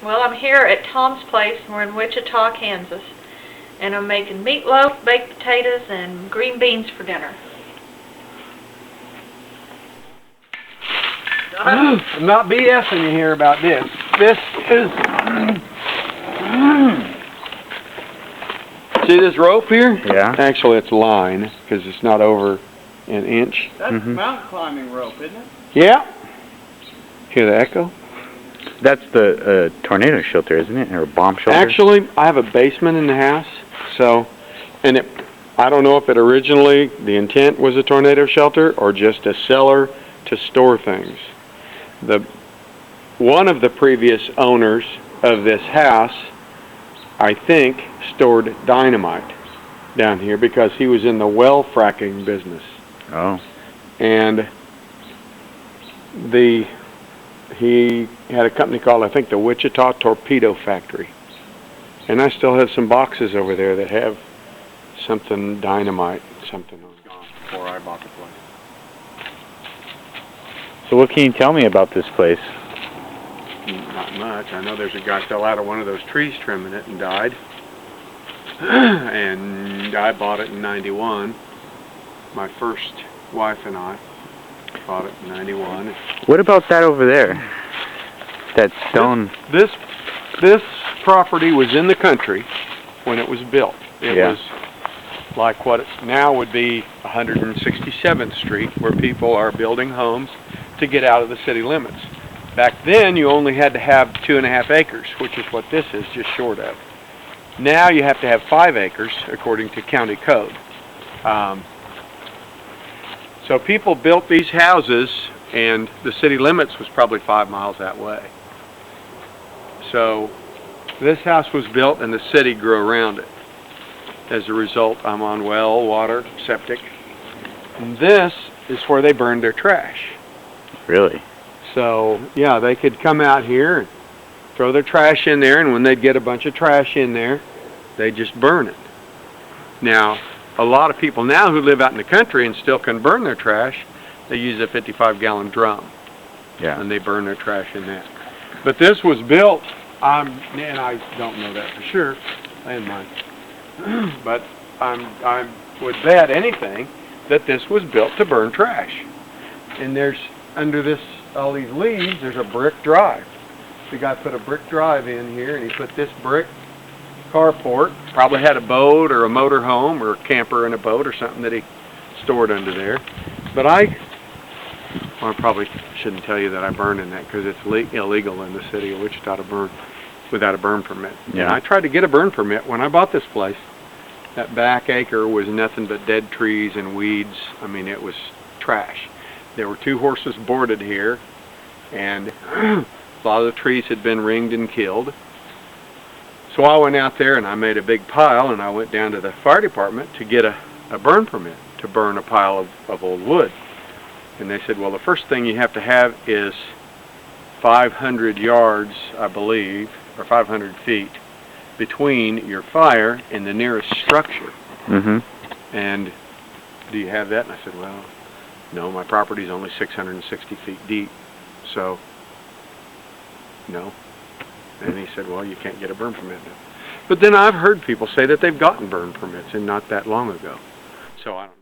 Well, I'm here at Tom's place. We're in Wichita, Kansas. And I'm making meatloaf, baked potatoes, and green beans for dinner. I'm not BSing you here about this. This is... See this rope here? Yeah. Actually, it's line, because it's not over an inch. That's mountain climbing rope, isn't it? Yeah. Hear the echo? That's the tornado shelter, isn't it? Or bomb shelter? Actually, I have a basement in the house, so, and I don't know if it originally, the intent was a tornado shelter or just a cellar to store things. One of the previous owners of this house, I think, stored dynamite down here because he was in the well fracking business. Oh. And he had a company called, I think, the Wichita Torpedo Factory. And I still have some boxes over there that have something dynamite, something was gone before I bought the place. So what can you tell me about this place? Not much. I know there's a guy fell out of one of those trees trimming it and died. And I bought it in '91. My first wife and I bought it in '91. What about that over there? That stone... This property was in the country when it was built. It was like what now would be 167th Street, where people are building homes to get out of the city limits. Back then, you only had to have 2.5 acres, which is what this is, just short of. Now you have to have 5 acres, according to county code. So people built these houses, and the city limits was probably 5 miles that way. So this house was built, and the city grew around it. As a result, I'm on well, water, septic. And this is where they burned their trash. Really? So, yeah, they could come out here and throw their trash in there, and when they'd get a bunch of trash in there, they'd just burn it. Now, a lot of people now who live out in the country and still can burn their trash, they use a 55-gallon drum. Yeah. And they burn their trash in that. But this was built, and I don't know that for sure, and mine. But I would bet anything that this was built to burn trash. And there's, under this, all these leaves, there's a brick drive. The guy put a brick drive in here, and he put this brick carport. Probably had a boat or a motor home or a camper in a boat or something that he stored under there. But I probably shouldn't tell you that I burned in that, because it's illegal in the city of Wichita to burn without a burn permit. Yeah. And I tried to get a burn permit when I bought this place. That back acre was nothing but dead trees and weeds. I mean, it was trash. There were 2 horses boarded here, and a lot of the trees had been ringed and killed. So I went out there and I made a big pile, and I went down to the fire department to get a burn permit to burn a pile of old wood. And they said, well, the first thing you have to have is 500 yards, I believe, or 500 feet between your fire and the nearest structure. And do you have that? And I said, well, no, my property is only 660 feet deep, so no. And he said, well, you can't get a burn permit now. But then I've heard people say that they've gotten burn permits, and not that long ago. So I don't know.